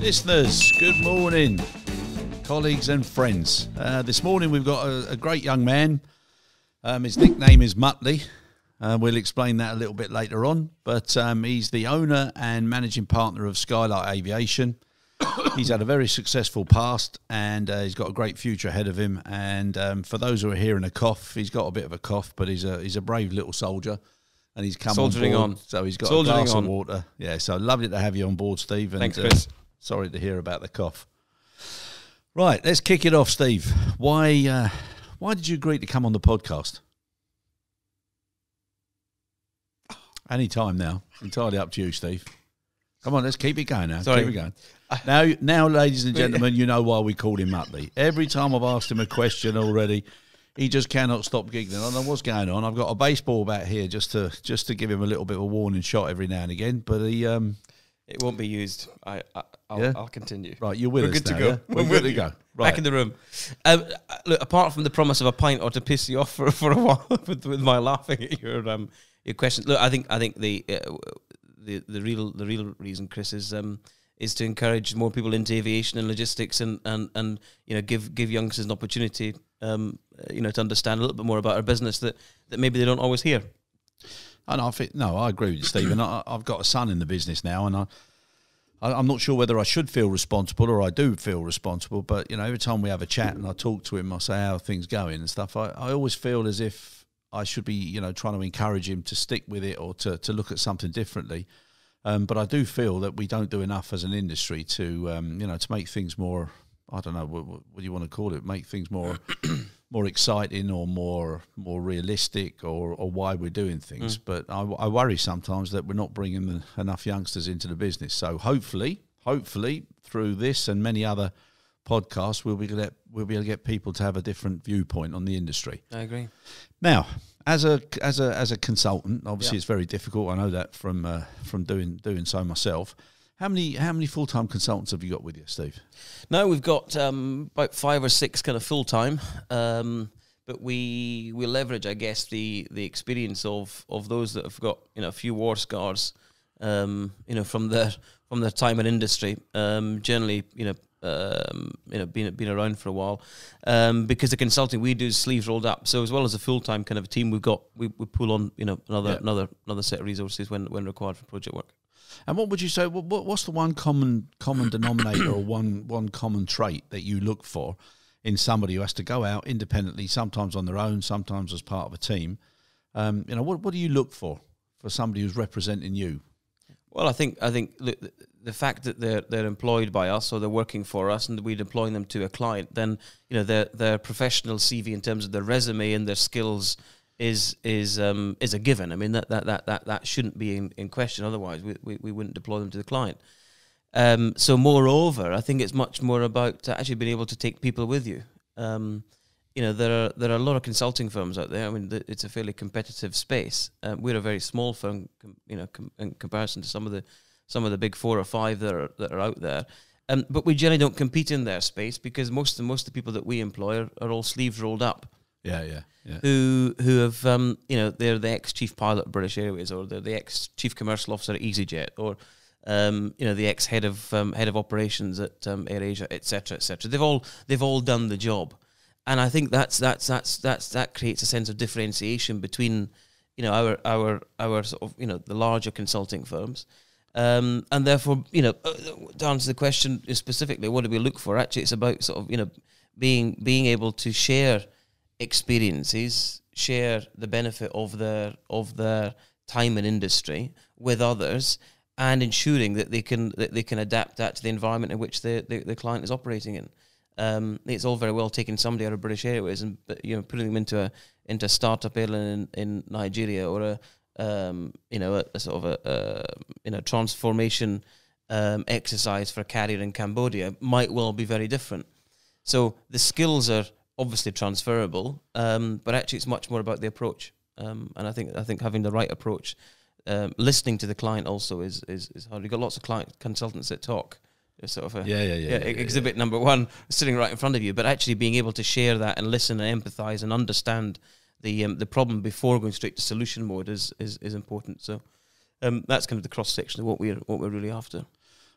Listeners, good morning, colleagues and friends. This morning we've got a great young man. His nickname is Muttley. We'll explain that a little bit later on. But he's the owner and managing partner of Skylight Aviation. He's had a very successful past, and he's got a great future ahead of him. And for those who are hearing a cough, he's got a bit of a cough, but he's a brave little soldier. And he's come soldiering on board, on. So he's got Soldiering a glass on. of water. Yeah, so lovely to have you on board, Steve. And, Thanks, Chris. Sorry to hear about the cough. Right, let's kick it off, Steve. Why did you agree to come on the podcast? Any time now. Entirely up to you, Steve. Come on, let's keep it going now. Sorry. Keep it going. Now, ladies and gentlemen, you know why we called him Muttley. Every time I've asked him a question already, he just cannot stop giggling. I don't know what's going on. I've got a baseball bat here just to give him a little bit of a warning shot every now and again. But he It won't be used. I'll continue. Right, you're with We're us good to now, go. yeah? We're good to go. Right. Back in the room. Look, apart from the promise of a pint or to piss you off for a while with my laughing at your questions. Look, I think the real reason, Chris, is to encourage more people into aviation and logistics and give youngsters an opportunity to understand a little bit more about our business that maybe they don't always hear. And I agree with you, Stephen. I've got a son in the business now, and I'm not sure whether I should feel responsible or I do feel responsible. But every time we have a chat and I talk to him, I say how are things going and stuff. I always feel as if I should be trying to encourage him to stick with it or to look at something differently. But I do feel that we don't do enough as an industry to to make things more. I don't know what do you want to call it? Make things more more exciting or more realistic or why we're doing things. But I worry sometimes that we're not bringing enough youngsters into the business. So hopefully through this and many other podcasts, we'll be able to get people to have a different viewpoint on the industry. I agree. Now, as a consultant, obviously it's very difficult. I know that from doing so myself. How many full-time consultants have you got with you, Steve? No, we've got about 5 or 6 kind of full-time, but we leverage, I guess, the experience of those that have got a few war scars, from their time in industry. Generally, been around for a while, because the consulting we do is sleeves rolled up. So as well as a full-time kind of a team, we pull on another set of resources when required for project work. And what would you say? What's the one common denominator or one common trait that you look for in somebody who has to go out independently, sometimes on their own, sometimes as part of a team? What do you look for somebody who's representing you? Well, I think the fact that they're employed by us or they're working for us and we're deploying them to a client, then their professional CV in terms of their resume and their skills is a given. I mean that shouldn't be in question. Otherwise, we wouldn't deploy them to the client. So moreover, I think it's much more about actually being able to take people with you. There are a lot of consulting firms out there. I mean, it's a fairly competitive space. We're a very small firm, in comparison to some of the big 4 or 5 that are out there. But we generally don't compete in their space because most of the people that we employ are all sleeves rolled up. Yeah. Who have they're the ex-chief pilot of British Airways, or they're the ex-chief commercial officer at EasyJet, or the ex-head of operations at AirAsia, etc. They've all done the job, and I think that creates a sense of differentiation between our sort of the larger consulting firms, and therefore to answer the question specifically, what do we look for? Actually, it's about sort of being able to share experiences, share the benefit of their time in industry with others, and ensuring that they can adapt that to the environment in which the client is operating in. It's all very well taking somebody out of British Airways and putting them into a startup airline in Nigeria, or a sort of a transformation exercise for a carrier in Cambodia might well be very different. So the skills are obviously transferable, but actually it's much more about the approach. And I think having the right approach, listening to the client also is hard. You've got lots of client consultants that talk. It's sort of exhibit number 1 sitting right in front of you, but actually being able to share that and listen and empathise and understand the problem before going straight to solution mode is important. So that's kind of the cross section of what we're really after.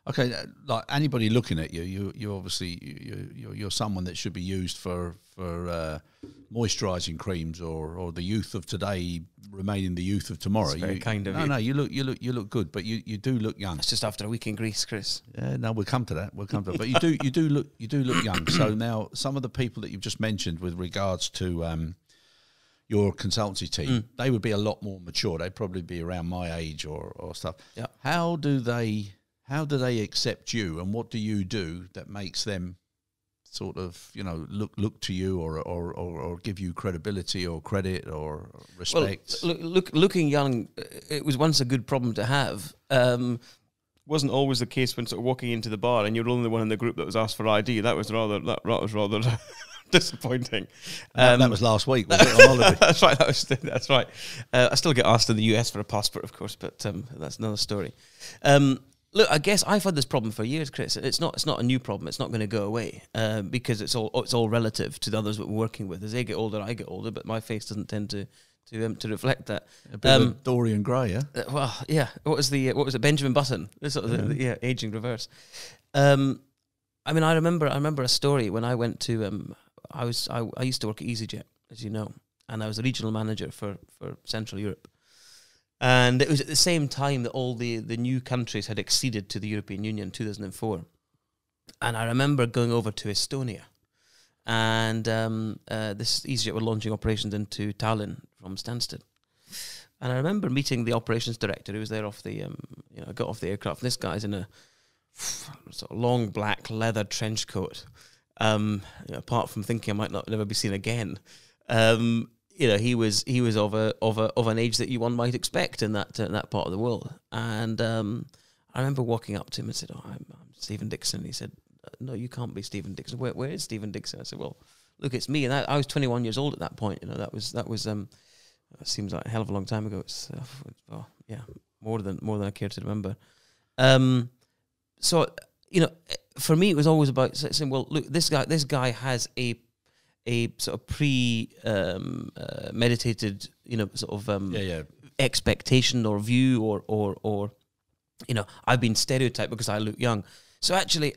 Okay, like anybody looking at you, you obviously you're someone that should be used for moisturising creams or the youth of today remaining the youth of tomorrow. That's very kind of you. No, you look good, but you do look young. It's just after a week in Greece, Chris. Yeah, no, we'll come to that. But you do look young. So now some of the people that you've just mentioned with regards to your consultancy team, they would be a lot more mature. They'd probably be around my age or stuff. Yeah. How do they accept you, and what do you do that makes them sort of, you know, look to you or give you credibility or credit or respect? Well, looking young, it was once a good problem to have. Wasn't always the case when sort of walking into the bar and you're the only one in the group that was asked for ID. That was rather disappointing. That was last week, was it, on holiday? That's right. That's right. I still get asked in the US for a passport, of course, but that's another story. Look, I guess I've had this problem for years, Chris. It's not a new problem. It's not going to go away because it's all relative to the others that we're working with. As they get older, I get older, but my face doesn't tend to reflect that. A bit of Dorian Grey, yeah. Well, yeah. What was it? Benjamin Button. This sort of aging reverse. I mean, I remember a story when I went to. I used to work at EasyJet, as you know, and I was a regional manager for Central Europe. And it was at the same time that all the new countries had acceded to the European Union in 2004. And I remember going over to Estonia. And this EasyJet were launching operations into Tallinn from Stansted. And I remember meeting the operations director who was there off the, got off the aircraft. And this guy's in a sort of long black leather trench coat. Apart from thinking I might not never be seen again. He was of an age that one might expect in that part of the world. And I remember walking up to him and said, "Oh, I'm Stephen Dickson." And he said, "No, you can't be Stephen Dickson. Where is Stephen Dickson?" I said, "Well, look, it's me." And I was 21 years old at that point. That seems like a hell of a long time ago. It's more than I care to remember. So for me, it was always about saying, "Well, look, this guy has a sort of meditated, expectation or view or I've been stereotyped because I look young." So actually,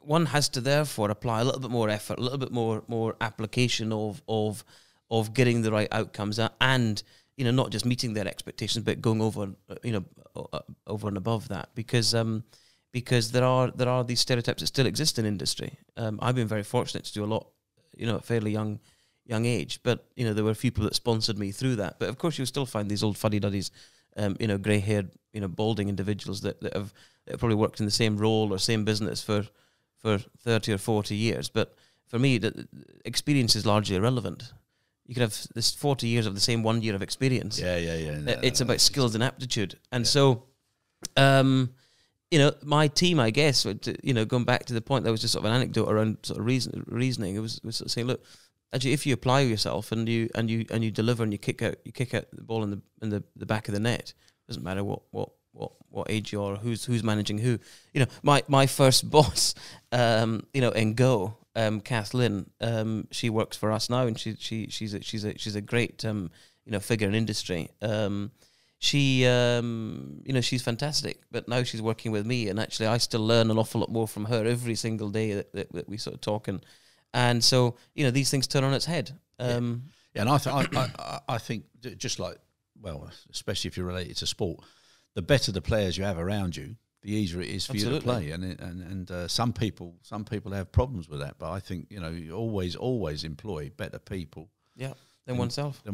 one has to therefore apply a little bit more effort, a little bit more application of getting the right outcomes and not just meeting their expectations, but going over and above that because there are these stereotypes that still exist in industry. I've been very fortunate to do a lot. At fairly young age, but there were a few people that sponsored me through that. But of course, you'll still find these old fuddy-duddies, grey-haired, balding individuals that have probably worked in the same role or same business for 30 or 40 years. But for me, the experience is largely irrelevant. You could have this 40 years of the same 1 year of experience. Yeah. It's about skills and aptitude, and so. My team, I guess, going back to the point, that was just sort of an anecdote around sort of reasoning. It was sort of saying, look, actually, if you apply yourself and you deliver and you kick out the ball in the back of the net, doesn't matter what age you are, who's managing who. My first boss, in Go, Kathleen, she works for us now, and she's a great figure in industry. She's fantastic, but now she's working with me, and actually I still learn an awful lot more from her every single day that we sort of talk, and so these things turn on its head. And I think just like, well, especially if you're related to sport, the better the players you have around you, the easier it is for you to play, and some people have problems with that, but I think you always employ better people. Yeah. Than oneself. No,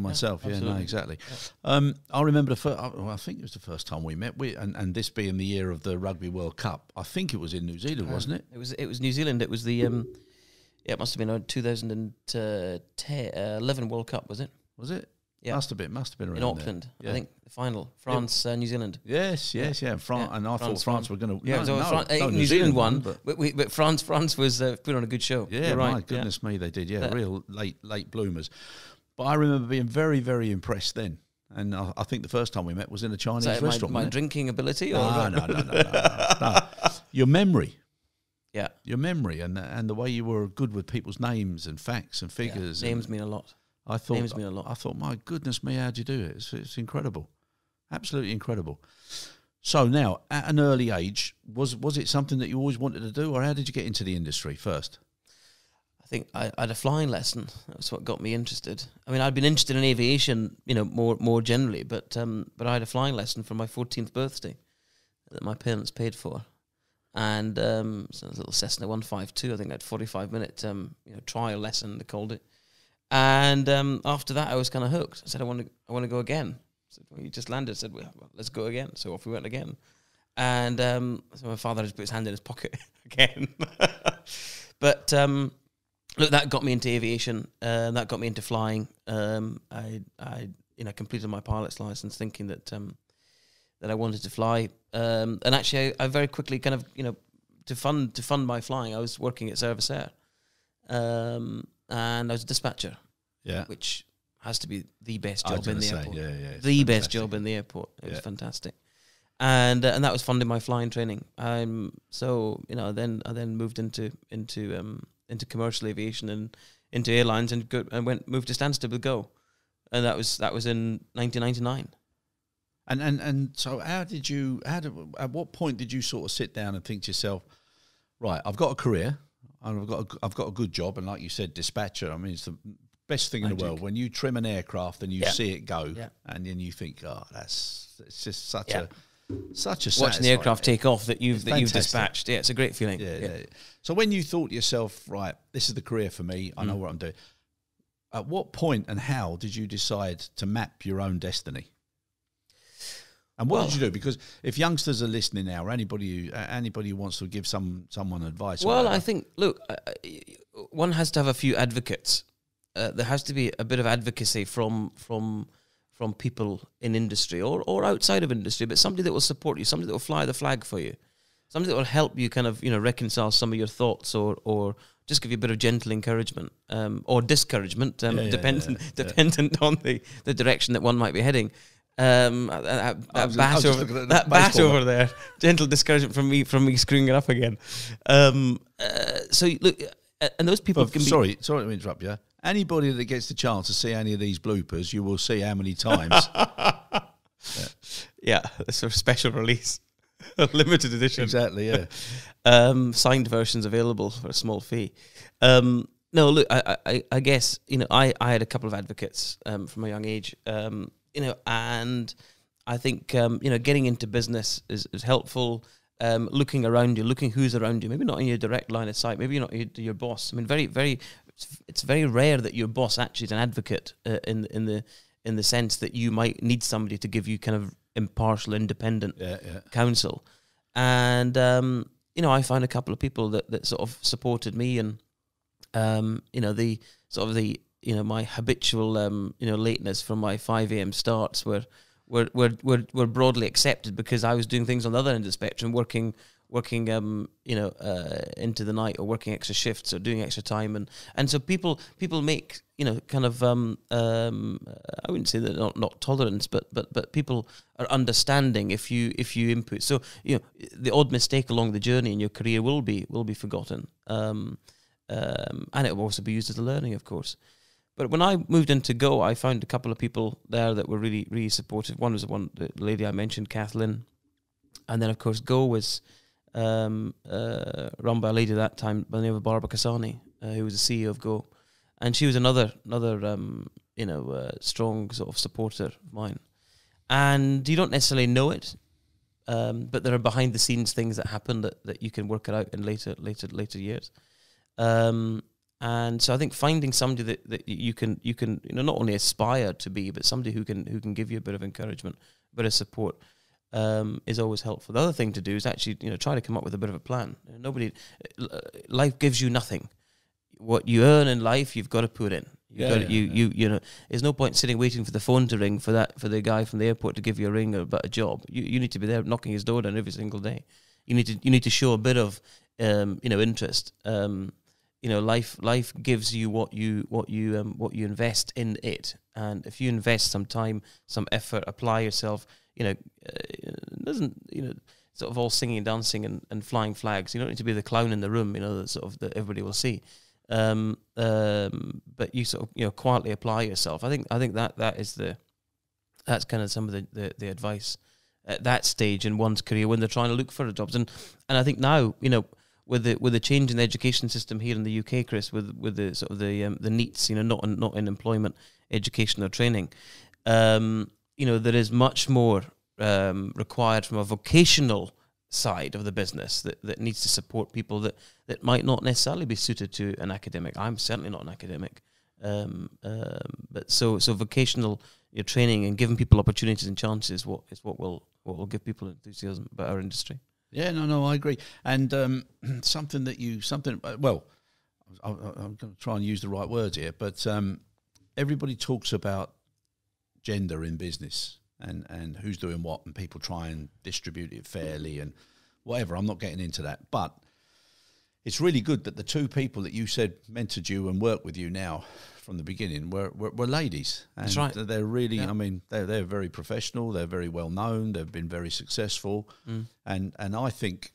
exactly. Yeah. I remember I think it was the first time we met. And this being the year of the Rugby World Cup, I think it was in New Zealand, wasn't it? It was New Zealand. It was the it must have been 2011 World Cup, was it? Was it? Yeah, must have been around in Auckland. Yeah. I think the final, France, New Zealand. Yes. France, and I thought France were going to. Yeah, New Zealand won, but France was put on a good show. Yeah, right. My goodness me, they did. Yeah, real late bloomers. But I remember being very, very impressed then. And I think the first time we met was in a Chinese restaurant. My drinking ability? No. Your memory. Yeah. Your memory and the way you were good with people's names and facts and figures. Yeah, names mean a lot. Names mean a lot. I thought, my goodness me, how'd you do it? It's incredible. Absolutely incredible. So now, at an early age, was it something that you always wanted to do, or how did you get into the industry first? I think I had a flying lesson. That's what got me interested. I mean, I'd been interested in aviation, more generally, but I had a flying lesson for my 14th birthday that my parents paid for, and so it was a little Cessna 152. I think I had 45-minute trial lesson, they called it. And after that, I was kind of hooked. I said, I want to go again. I said, well, you just landed. I said, well, let's go again. So off we went again. And so my father just put his hand in his pocket again. But look, that got me into aviation. That got me into flying. I completed my pilot's license, thinking that I wanted to fly. And actually, I very quickly kind of to fund my flying, I was working at Service Air, and I was a dispatcher. Yeah, which has to be the best job in the airport. Yeah, the best job in the airport. It was fantastic. And that was funding my flying training. So then I moved into commercial aviation and into airlines and moved to Stansted with Go, and that was in 1999. And so at what point did you sort of sit down and think to yourself, right, I've got a career, and I've got a good job, and like you said, dispatcher. I mean, it's the best thing in the world when you trim an aircraft and you see it go, and then you think, it's just such a watching the aircraft take off that you've dispatched. Yeah, it's a great feeling. Yeah. So when you thought to yourself, right, this is the career for me, I know what I'm doing. At what point and how did you decide to map your own destiny? And what did you do? Because if youngsters are listening now, or anybody who wants to give someone advice. Well, I think, look, one has to have a few advocates. There has to be a bit of advocacy from people in industry or outside of industry, but somebody that will support you, somebody that will fly the flag for you, somebody that will help you kind of reconcile some of your thoughts or just give you a bit of gentle encouragement or discouragement, dependent on the direction that one might be heading. That bat over there, gentle discouragement from me screwing it up again. So look, and those people can be. Sorry to interrupt you. Anybody that gets the chance to see any of these bloopers, you will see how many times. Yeah, it's a special release, limited edition. Exactly, yeah. Signed versions available for a small fee. No, look, I guess I had a couple of advocates from a young age. And I think, getting into business is helpful. Looking around you, looking who's around you, maybe not in your direct line of sight, maybe you're not your boss. I mean, it's very rare that your boss actually is an advocate in the sense that you might need somebody to give you kind of impartial, independent counsel. And, I found a couple of people that sort of supported me and, my habitual, lateness from my 5 a.m. starts were broadly accepted because I was doing things on the other end of the spectrum, working, into the night or working extra shifts or doing extra time, and so people make kind of I wouldn't say that not tolerance, but people are understanding if you input. So the odd mistake along the journey in your career will be forgotten, and it will also be used as a learning, of course. But when I moved into Go, I found a couple of people there that were really, really supportive. One was the lady I mentioned, Kathleen. And then, of course, Go was run by a lady at that time by the name of Barbara Cassani, who was the CEO of Go. And she was another strong sort of supporter of mine. And you don't necessarily know it, but there are behind-the-scenes things that happen that you can work it out in later years. And so I think finding somebody that you can not only aspire to be, but somebody who can give you a bit of encouragement, a bit of support, is always helpful. The other thing to do is actually try to come up with a bit of a plan. Life gives you nothing. What you earn in life, you've got to put in. There's no point sitting waiting for the phone to ring for the guy from the airport to give you a ring about a job. You need to be there knocking his door down every single day. You need to show a bit of interest. Life gives you what you invest in it, and if you invest some time, some effort, apply yourself, it doesn't sort of all singing and dancing and flying flags. You don't need to be the clown in the room, that everybody will see. But you sort of quietly apply yourself. I think that's kind of some of the advice at that stage in one's career when they're trying to look for jobs. And I think now, with the change in the education system here in the UK, Chris, with the sort of the NEETs, not in employment, education or training, there is much more required from a vocational side of the business that needs to support people that might not necessarily be suited to an academic. I'm certainly not an academic, but so vocational training and giving people opportunities and chances is what will give people enthusiasm about our industry. Yeah, no, I agree. And well, I'm going to try and use the right words here, but everybody talks about gender in business and who's doing what, and people try and distribute it fairly and whatever. I'm not getting into that. But it's really good that the two people that you said mentored you and work with you now from the beginning were ladies. And that's right. They're really, I mean, they're very professional. They're very well known. They've been very successful. And I think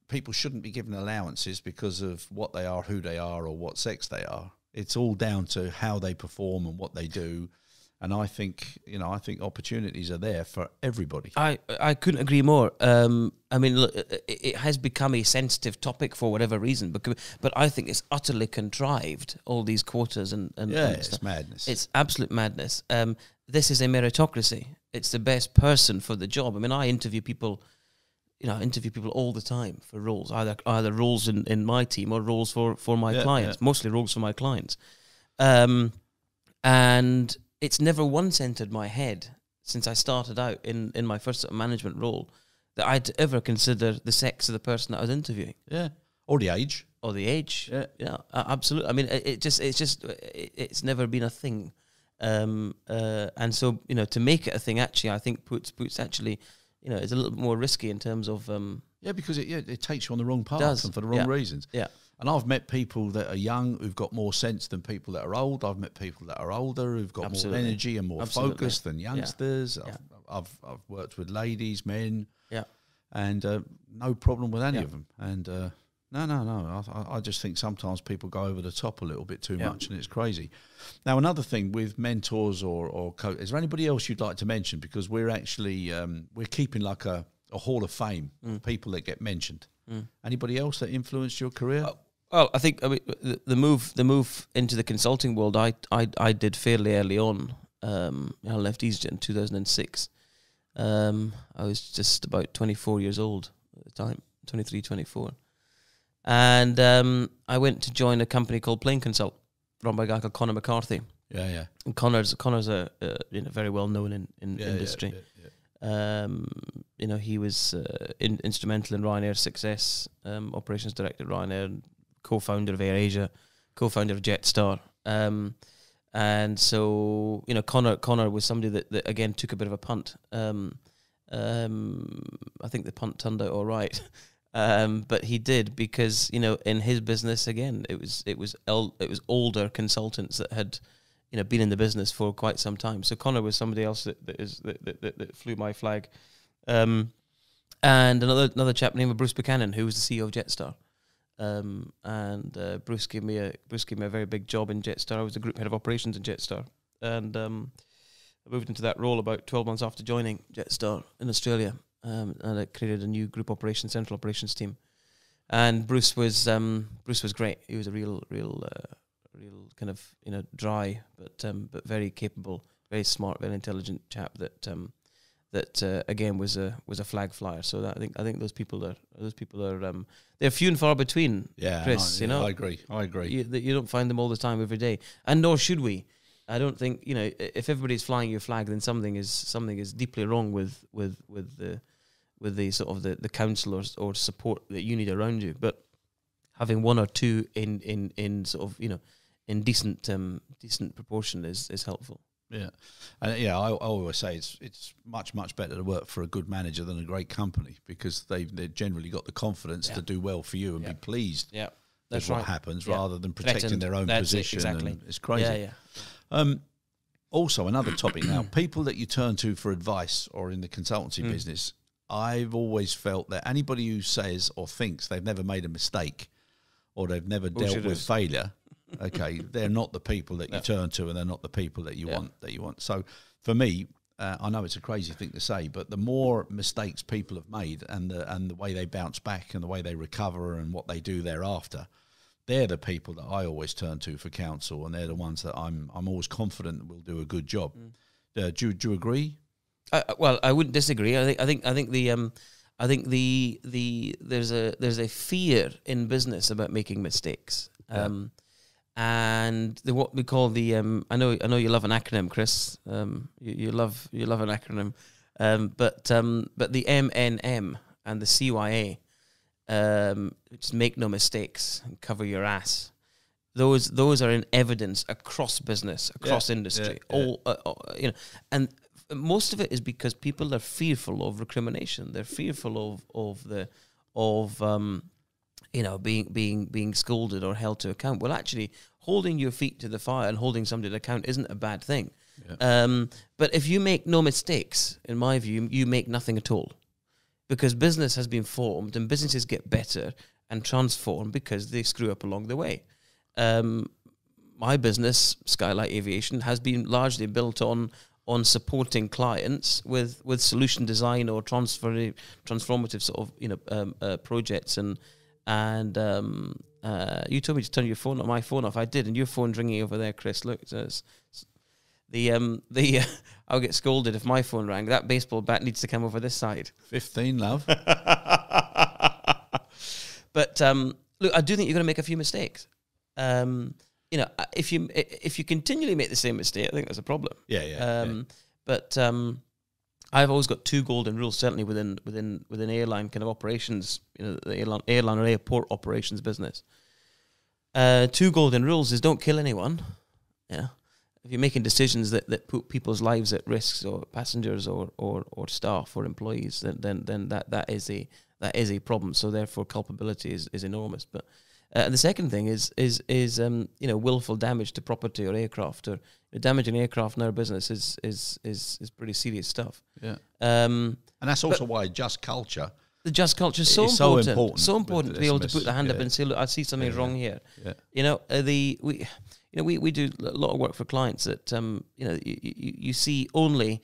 people shouldn't be given allowances because of what they are, who they are, or what sex they are. It's all down to how they perform and what they do. And I think, opportunities are there for everybody. I couldn't agree more. I mean, look, it has become a sensitive topic for whatever reason, but I think it's utterly contrived, all these quotas and it's madness. It's absolute madness. This is a meritocracy. It's the best person for the job. I mean, I interview people all the time for roles, either roles in my team or roles for my clients, mostly roles for my clients. And it's never once entered my head since I started out in my first sort of management role that I'd ever consider the sex of the person that I was interviewing. Yeah. Or the age. Or the age. Yeah, absolutely. I mean, it's never been a thing. And so, to make it a thing, actually, I think puts actually, it's a little bit more risky in terms of... because it takes you on the wrong path and for the wrong reasons. Yeah. And I've met people that are young who've got more sense than people that are old. I've met people that are older who've got more energy and more focus than youngsters. Yeah. I've worked with ladies, men, and no problem with any of them. And no. I just think sometimes people go over the top a little bit too much, and it's crazy. Now, another thing with mentors or coach, is there anybody else you'd like to mention? Because we're actually we're keeping like a hall of fame of people that get mentioned. Anybody else that influenced your career? Well, I think the move into the consulting world I did fairly early on. I left EasyJet in 2006. I was just about 24 years old at the time, 23, 24. And I went to join a company called Plane Consult, run by a guy called Conor McCarthy. Yeah. And Conor's a very well known in industry. He was instrumental in Ryanair's success, operations director at Ryanair, co-founder of AirAsia, co-founder of Jetstar. And so, Conor was somebody that again took a bit of a punt. I think the punt turned out all right. But he did because, in his business, again, it was older consultants that had been in the business for quite some time. So Conor was somebody else that flew my flag. And another chap named Bruce Buchanan, who was the CEO of Jetstar. Bruce gave me a very big job in Jetstar. I was the group head of operations in Jetstar. And I moved into that role about 12 months after joining Jetstar in Australia. And I created a new group operations, central operations team. And Bruce was great. He was a real kind of dry but very capable, very smart, very intelligent chap that again was a flag flyer. So that I think those people are they're few and far between. Yeah, Chris. I agree. You don't find them all the time every day, and nor should we. I don't think if everybody's flying your flag, then something is deeply wrong with the sort of the counsel or support that you need around you. But having one or two in sort of in decent proportion is helpful. Yeah, and I always say it's much better to work for a good manager than a great company, because they've generally got the confidence to do well for you and be pleased. Yeah, that's what happens, rather than protecting their own position. Exactly. And it's crazy. Yeah. Also, another topic now: people that you turn to for advice or in the consultancy business. I've always felt that anybody who says or thinks they've never made a mistake or they've never dealt with failure, okay, they're not the people that you turn to, and they're not the people that you want. So for me, I know it's a crazy thing to say, but the more mistakes people have made and the way they bounce back and the way they recover and what they do thereafter, they're the people that I always turn to for counsel, and they're the ones that I'm always confident will do a good job. Do you agree? Well, I wouldn't disagree. I think there's a fear in business about making mistakes. And what we call the I know you love an acronym, Chris. You love an acronym, but the MNM and the CYA, which is make no mistakes and cover your ass. Those are in evidence across business, across industry. All and most of it is because people are fearful of recrimination. They're fearful of being scolded or held to account. Well, actually, holding your feet to the fire and holding somebody to account isn't a bad thing. Yeah. But if you make no mistakes, in my view, you make nothing at all. Because business has been formed and businesses get better and transform because they screw up along the way. My business, Skylight Aviation, has been largely built on supporting clients with solution design or transformative sort of projects and you told me to turn my phone off. I did, and your phone's ringing over there, Chris. Look, I'll get scolded if my phone rang. That baseball bat needs to come over this side. 15, love. But look, I do think you're going to make a few mistakes. If you continually make the same mistake, I think that's a problem. But I've always got two golden rules, certainly within airline kind of operations, the airline or airport operations business. Two golden rules is don't kill anyone. Yeah. If you're making decisions that put people's lives at risk, or passengers or staff or employees, then that is a problem. So therefore culpability is enormous. But and the second thing is willful damage to property or aircraft, or damaging aircraft in our business is pretty serious stuff. Yeah. And that's also why just culture. The just culture is so important. So important to be able to put the hand up and say, look, I see something wrong here. Yeah. We do a lot of work for clients that you see only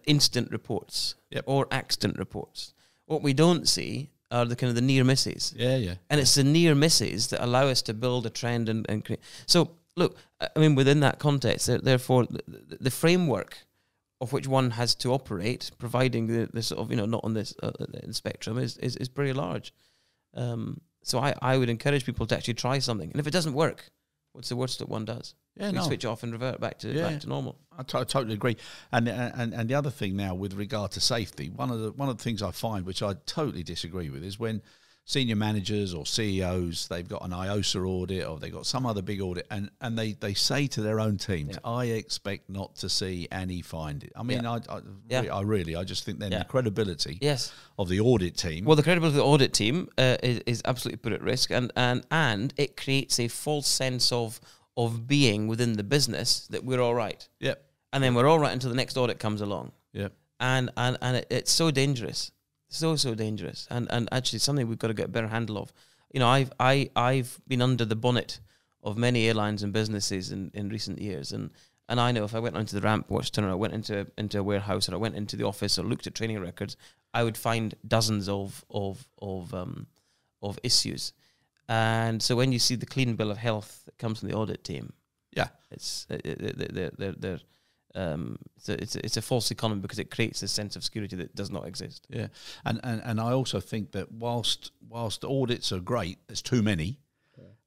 instant reports or accident reports. What we don't see are the near misses. And it's the near misses that allow us to build a trend and create. So look, I mean, within that context, therefore, the framework of which one has to operate, providing the sort of not on this spectrum, is pretty large. So I would encourage people to actually try something, and if it doesn't work, what's the worst that one does? We switch off and revert back to normal. I totally agree. And the other thing now with regard to safety, one of the things I find which I totally disagree with is when senior managers or CEOs, they've got an IOSA audit or they've got some other big audit, and they say to their own teams, I expect not to see any finding. I mean, I just think then the credibility of the audit team. Well, the credibility of the audit team is absolutely put at risk, and it creates a false sense of being within the business that we're all right. Yep. And then we're all right until the next audit comes along. Yep. And it's so dangerous. So dangerous, and actually something we've got to get a better handle of. I've been under the bonnet of many airlines and businesses in recent years, and I know if I went onto the ramp watch tunnel, I went into a warehouse, or I went into the office, or looked at training records, I would find dozens of issues. And so when you see the clean bill of health that comes from the audit team, it's a false economy because it creates a sense of security that does not exist. Yeah, and I also think that whilst audits are great, there's too many,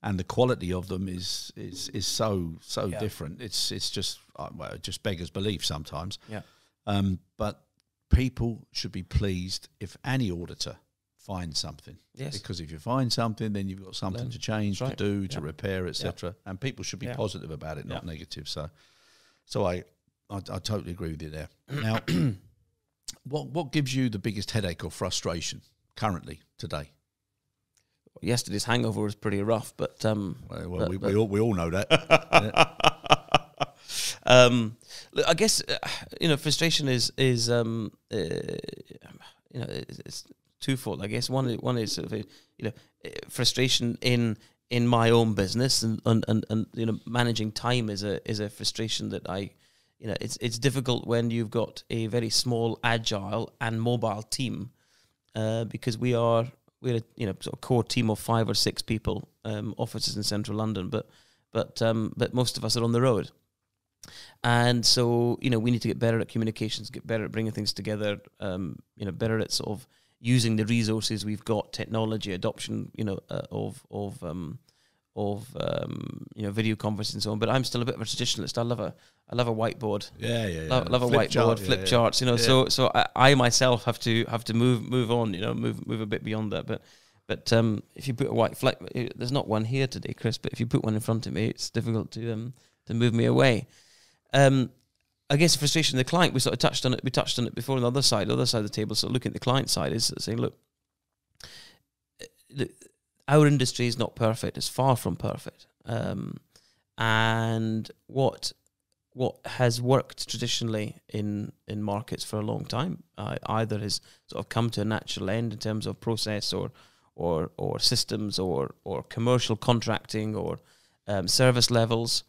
and the quality of them is so different. It's just it just beggars belief sometimes. Yeah. But people should be pleased if any auditor finds something. Yes. Because if you find something, then you've got something to change, to do, to repair, etc. And people should be positive about it, not negative. So I totally agree with you there. Now, what gives you the biggest headache or frustration currently today? Yesterday's hangover was pretty rough, but we all know that. Look, I guess frustration is it's twofold. I guess one is sort of frustration in my own business, and managing time is a frustration that I it's difficult when you've got a very small, agile and mobile team, because we're a sort of core team of 5 or 6 people, offices in central London, but most of us are on the road. And so, we need to get better at communications, get better at bringing things together, better at sort of using the resources we've got, technology adoption, video conferencing and so on. But I'm still a bit of a traditionalist. I love a whiteboard. Love a whiteboard, flip charts. So I myself have to move on. Move a bit beyond that. But if you put a white flag, there's not one here today, Chris. But if you put one in front of me, it's difficult to move me away. I guess the frustration of the client, we sort of touched on it. We touched on it before on the other side of the table. So looking at the client side is saying, look, our industry is not perfect. It's far from perfect. And what has worked traditionally in markets for a long time either has sort of come to a natural end in terms of process or systems or commercial contracting or service levels.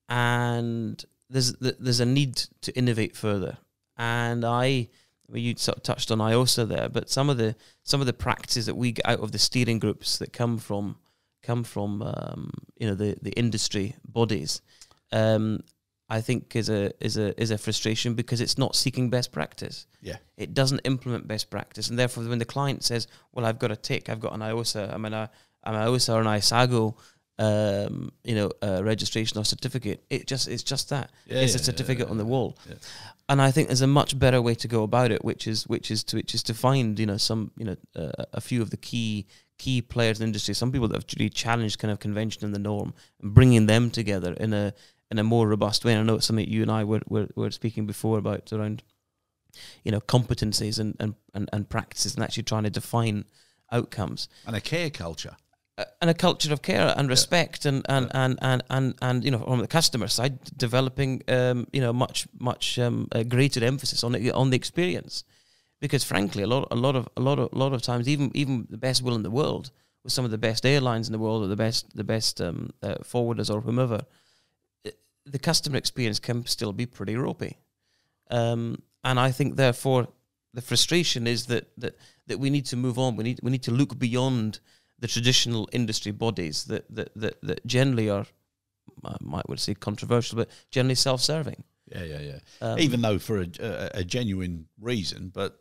And there's a need to innovate further. And you sort of touched on IOSA there, but some of the practices that we get out of the steering groups that come from the industry bodies, I think is a frustration because it's not seeking best practice. Yeah, it doesn't implement best practice, and therefore when the client says, "Well, I've got an IOSA, I'm an IOSA or an ISAGO." Registration or certificate. It's just that. It's a certificate on the wall, and I think there's a much better way to go about it, which is to find a few of the key players in the industry, some people that have really challenged kind of convention and the norm, and bringing them together in a more robust way. And I know it's something you and I were speaking before about around competencies and practices and actually trying to define outcomes and a care culture. And a culture of care and respect, and from the customer side, developing much greater emphasis on the experience, because frankly, a lot of times, even the best will in the world, with some of the best airlines in the world or the best forwarders or whomever, the customer experience can still be pretty ropey, and I think therefore the frustration is that we need to move on. We need to look beyond the traditional industry bodies that generally are, I would say, controversial, but generally self-serving. Yeah. Even though for a genuine reason, but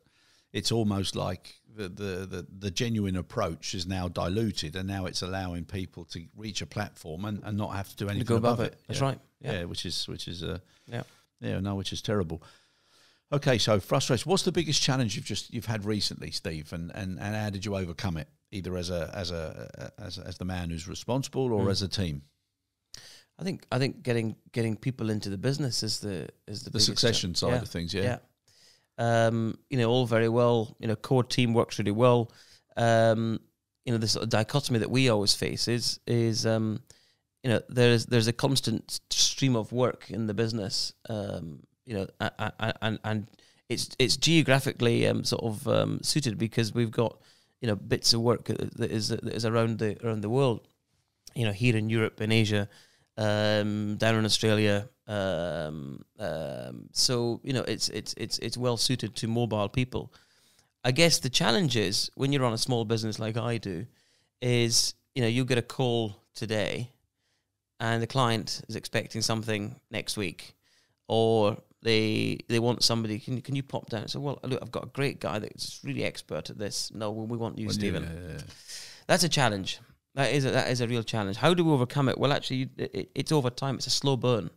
it's almost like the genuine approach is now diluted, and now it's allowing people to reach a platform and not have to do anything above it. That's right. Yeah, which is terrible. Okay, so frustration. What's the biggest challenge you've had recently, Steve, and how did you overcome it? Either as the man who's responsible or as a team. I think getting people into the business is the succession side of things. Yeah. All very well. Core team works really well. The sort of dichotomy that we always face is there's a constant stream of work in the business. And it's geographically suited because we've got bits of work that is around the world, here in Europe, in Asia, down in Australia. So it's well suited to mobile people. I guess the challenge is when you're on a small business like I do, is you get a call today, and the client is expecting something next week, or they want somebody. Can you pop down? So, well, look, I've got a great guy that's really expert at this. No, we want you, Stephen. Yeah. That's a challenge. That is a real challenge. How do we overcome it? Well, actually, it's over time. It's a slow burn.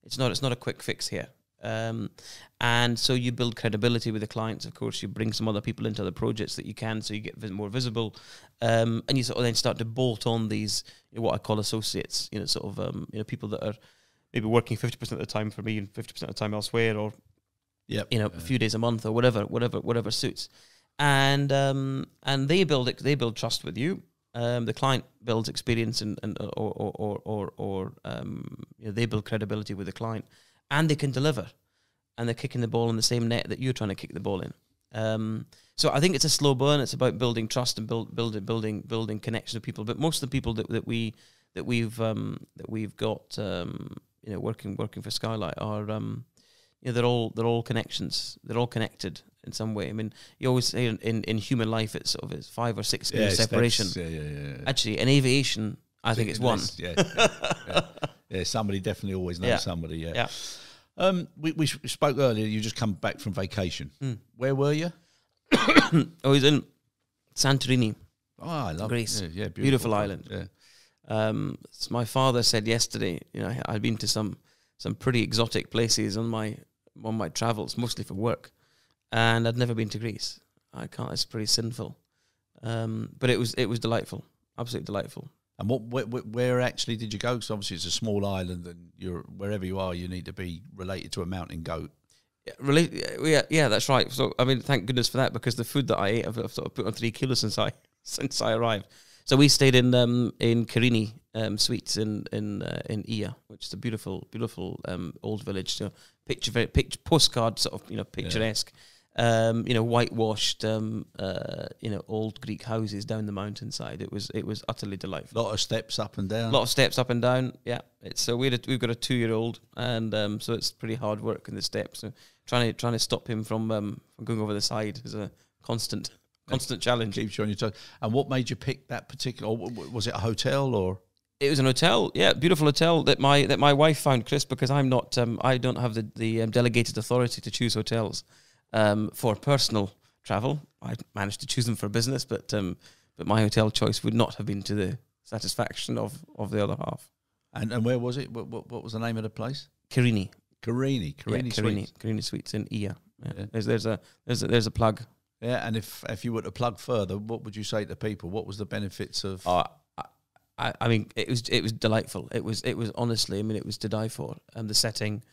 It's not a quick fix here. And so you build credibility with the clients. Of course, you bring some other people into the projects that you can, so you get more visible. And you sort of then start to bolt on these what I call associates. People that are maybe working 50% of the time for me and 50% of the time elsewhere, or a few days a month, or whatever suits. And they build trust with you. The client builds experience and they build credibility with the client, and they can deliver, and they're kicking the ball in the same net that you're trying to kick the ball in. So I think it's a slow burn. It's about building trust and building connection with people. But most of the people that we've got working for Skylight are they're all connections. They're all connected in some way. I mean, you always say in human life it's sort of it's 5 or 6 years separation. Yeah. Actually, in aviation, I think it's one. Yeah. Somebody definitely always knows somebody. Yeah. We spoke earlier. You just come back from vacation. Where were you? I was in Santorini. Oh, I love Greece. Yeah, beautiful island. Yeah. So my father said yesterday, I'd been to some pretty exotic places on my travels, mostly for work, and I'd never been to Greece. I can't. It's pretty sinful, but it was delightful, absolutely delightful. And where actually did you go? Because obviously it's a small island, and wherever you are, you need to be related to a mountain goat. Yeah, that's right. So I mean, thank goodness for that, because the food that I ate, I've sort of put on 3 kilos since I arrived. So we stayed in Carini Suites in Ia, which is a beautiful old village. So picture postcard sort of picturesque. Whitewashed old Greek houses down the mountainside. It was utterly delightful. A lot of steps up and down. Yeah. We've got a 2-year-old, and so it's pretty hard work in the steps. So trying to stop him from going over the side is a constant challenge. Keeps you on your toes. And what made you pick that particular? Or was it a hotel or? It was an hotel, beautiful hotel that my wife found, Chris, because I'm not. I don't have the delegated authority to choose hotels for personal travel. I managed to choose them for business, but my hotel choice would not have been to the satisfaction of the other half. And where was it? What was the name of the place? Carini Suites. Carini Suites in Ia. Yeah. There's a plug. Yeah, and if you were to plug further, what would you say to people? What was the benefits of? I mean, it was delightful. It was honestly, I mean, it was to die for. The setting,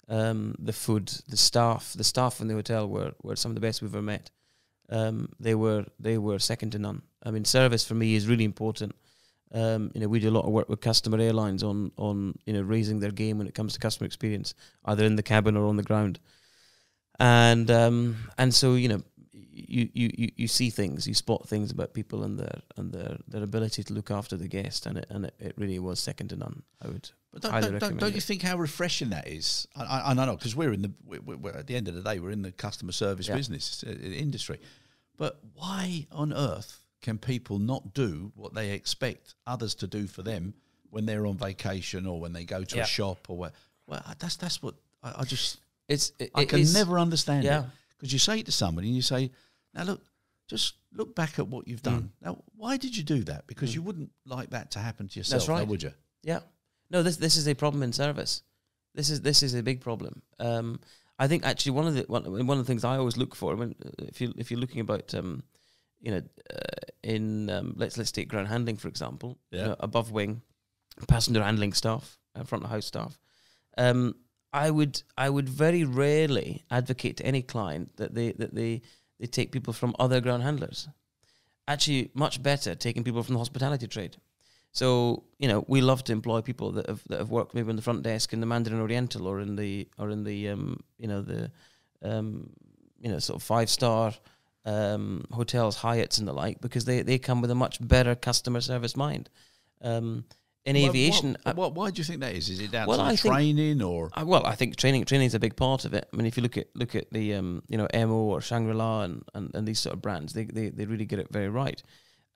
the food, the staff in the hotel were some of the best we've ever met. They were second to none. I mean, service for me is really important. We do a lot of work with customer airlines on raising their game when it comes to customer experience, either in the cabin or on the ground. And so you see things, you spot things about people and their ability to look after the guest, and it really was second to none. I would highly recommend. Don't you think how refreshing that is? I know, because we're at the end of the day, we're in the customer service business industry. But why on earth can people not do what they expect others to do for them when they're on vacation or when they go to a shop or what? Well, that's what I just never understand it. Because you say to somebody and you say, now look, just look back at what you've done. Now, why did you do that? Because you wouldn't like that to happen to yourself, that's right. would you? Yeah. No, this is a problem in service. This is a big problem. I think actually one of the things I always look for if you're looking about let's take ground handling for example. Above wing, passenger handling staff, front of house staff. I would very rarely advocate to any client that they take people from other ground handlers. Actually, much better taking people from the hospitality trade. So we love to employ people that have worked maybe on the front desk in the Mandarin Oriental or in the sort of 5-star hotels, Hyatts and the like, because they come with a much better customer service mind. In aviation, why do you think that is? Is it down to training or? I think training is a big part of it. I mean, if you look at the MO or Shangri-La and these sort of brands, they really get it very right.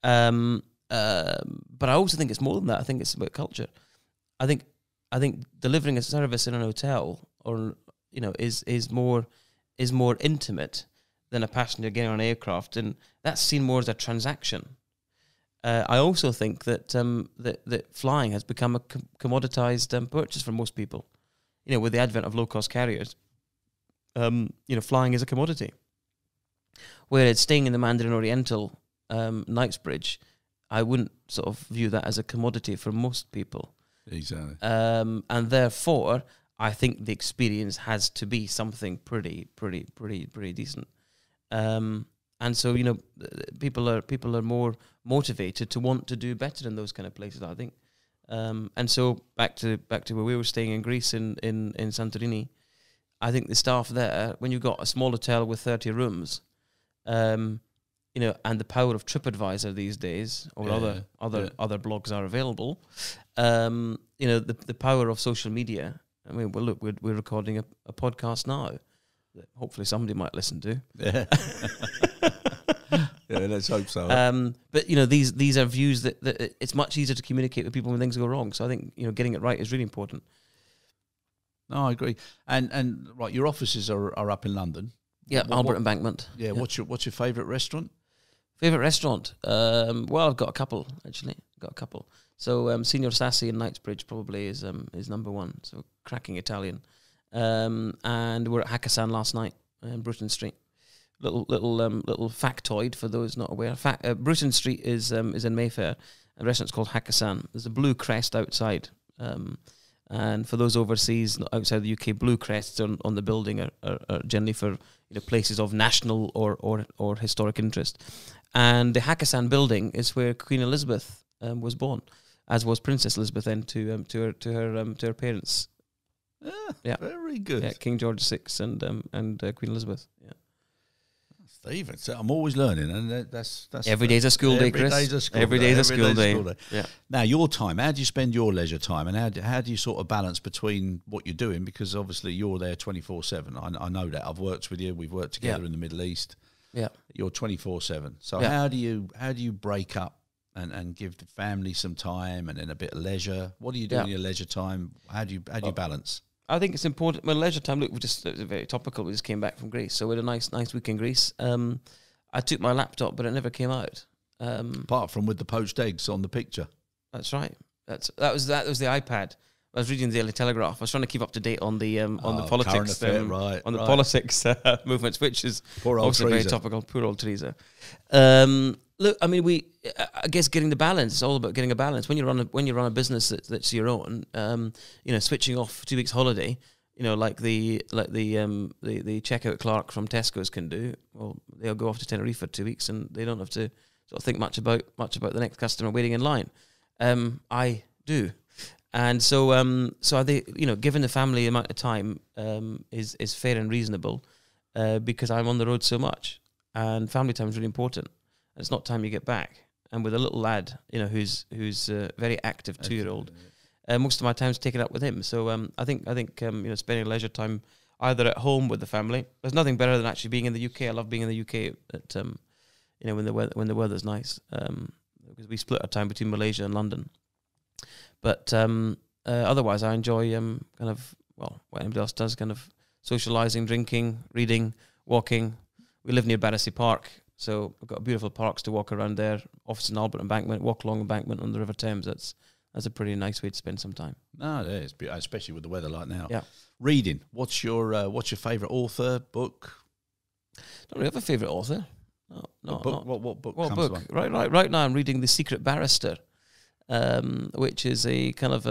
But I also think it's more than that. I think it's about culture. I think delivering a service in an hotel is more intimate than a passenger getting on an aircraft, and that's seen more as a transaction. I also think that that flying has become a commoditized purchase for most people. With the advent of low-cost carriers, flying is a commodity. Whereas staying in the Mandarin Oriental, Knightsbridge, I wouldn't sort of view that as a commodity for most people. Exactly. And therefore, I think the experience has to be something pretty decent. And so people are more motivated to want to do better in those kind of places, I think. And so back to where we were staying in Greece in Santorini, I think the staff there, when you've got a small hotel with 30 rooms, and the power of TripAdvisor these days, or other blogs are available, the power of social media I mean, well, look, we're recording a podcast now that hopefully somebody might listen to. Yeah. Yeah, let's hope so. But these are views that it's much easier to communicate with people when things go wrong. So I think getting it right is really important. No, I agree. And right, your offices are up in London. Yeah, Albert Embankment. Yeah, what's your favourite restaurant? Favourite restaurant? Well, I've got a couple actually. So Signor Sassi in Knightsbridge probably is number one. So cracking Italian. And we're at Hakkasan last night in Bruton Street. Little factoid for those not aware. Bruton Street is in Mayfair. A restaurant's called Hakkasan. There's a blue crest outside. And for those overseas, outside the UK, blue crests on the building are generally for places of national or historic interest. And the Hakkasan building is where Queen Elizabeth was born, as was Princess Elizabeth then to her parents. Yeah, very good. Yeah, King George VI and Queen Elizabeth. Yeah. Stephen, so I'm always learning, and that's every day's a school day, Chris. Every day's a school day. Yeah. Now, your time. How do you spend your leisure time, and how do you sort of balance between what you're doing? Because obviously you're there 24/7. I know that. I've worked with you. We've worked together in the Middle East. Yeah. You're 24/7. So how do you break up and give the family some time and then a bit of leisure? What do you do in your leisure time? How do you balance? I think it's important. Well, leisure time. Look, it was very topical. We just came back from Greece, so we had a nice week in Greece. I took my laptop, but it never came out. Apart from with the poached eggs on the picture. That's right. That was the iPad. I was reading the Daily Telegraph. I was trying to keep up to date on the politics, politics movements, which is also very topical. Poor old Theresa. Look, I mean, I guess getting the balance. It's all about getting a balance. When you run a business that's your own, switching off 2 weeks holiday, like the checkout clerk from Tesco's can do. Well, they'll go off to Tenerife for 2 weeks, and they don't have to sort of think much about the next customer waiting in line. I do. And so I think, given the family amount of time is fair and reasonable, because I'm on the road so much, and family time is really important. It's not time you get back. And with a little lad, who's a very active 2-year-old, most of my time's taken up with him. So I think spending leisure time either at home with the family. There's nothing better than actually being in the UK. I love being in the UK at when the weather's nice, because we split our time between Malaysia and London. But otherwise, I enjoy what anybody else does, kind of socialising, drinking, reading, walking. We live near Battersea Park, so we've got beautiful parks to walk around there. Office in Albert Embankment, walk along Embankment on the River Thames. That's a pretty nice way to spend some time. No, it is, especially with the weather like now. Yeah. Reading. What's your favourite author, book? Don't really have a favourite author. What book? What book? Right now, I'm reading The Secret Barrister. Which is a kind of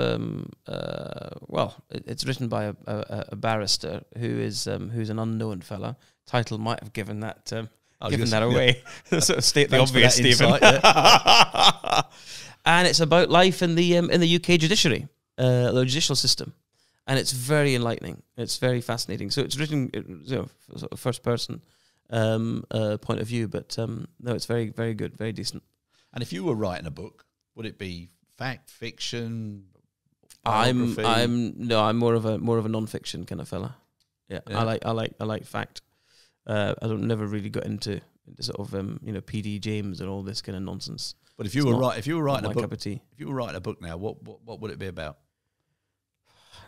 it's written by a barrister who's an unknown fella. Title might have given that away. Sort of state the obvious, Stephen. And it's about life in the UK judiciary, the judicial system, and it's very enlightening. It's very fascinating. So it's written, sort of first person point of view, but no, it's very, very good, very decent. And if you were writing a book, would it be fact, fiction, biography? I'm more of a non-fiction kind of fella. Yeah. I like fact. I never really got into sort of PD James and all this kind of nonsense. But if you were writing a book now, what would it be about?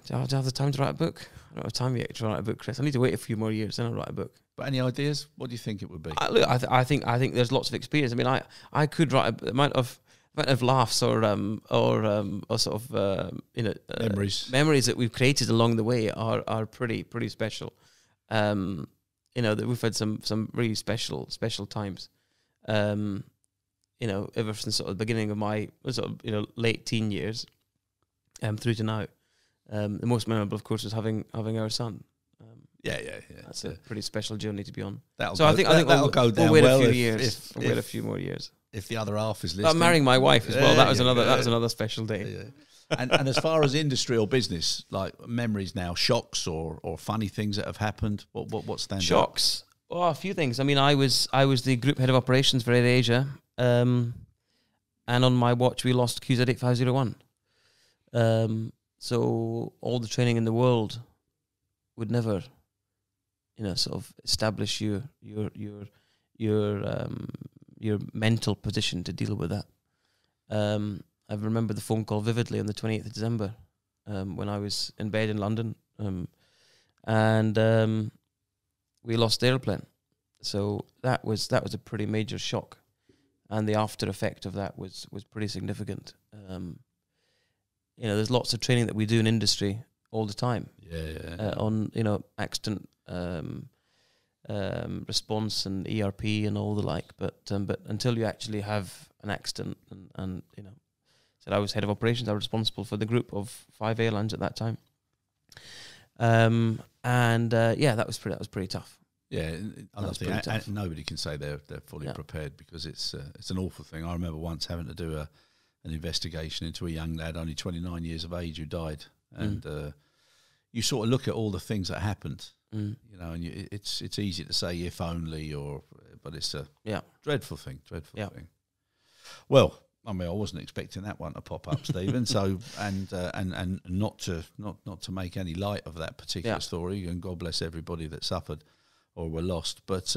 Do I have the time to write a book? I don't have time yet to write a book, Chris. I need to wait a few more years, then I'll write a book. But any ideas? What do you think it would be? I think there's lots of experience. I mean, I could write a amount of laughs or sort of memories that we've created along the way are pretty special. That we've had some really special times. Ever since sort of the beginning of my sort of late teen years, through to now. The most memorable, of course, was having our son. That's a pretty special journey to be on. I think that'll go down well. We'll wait a few more years. If the other half is listening. Marrying my wife as well. That was another special day. Yeah. And as far as industry or business, like memories now, shocks or funny things that have happened, what stands out? Shocks? Oh, a few things. I mean, I was the group head of operations for AirAsia, and on my watch we lost QZ8501. So all the training in the world would never, sort of establish your mental position to deal with that. I remember the phone call vividly on the 28th of December when I was in bed in London, and we lost the airplane. So that was a pretty major shock, and the after effect of that was pretty significant. There's lots of training that we do in industry all the time. On accident response and ERP and all the like, but until you actually have an accident, and so I was head of operations. I was responsible for the group of 5 airlines at that time, that was pretty tough. Yeah, I don't think nobody can say they're fully prepared, because it's an awful thing. I remember once having to do an investigation into a young lad, only 29 years of age, who died, and you sort of look at all the things that happened, and it's easy to say if only, but it's a dreadful thing. Well, I mean, I wasn't expecting that one to pop up, Stephen. So, and not to make any light of that particular story, and God bless everybody that suffered or were lost. But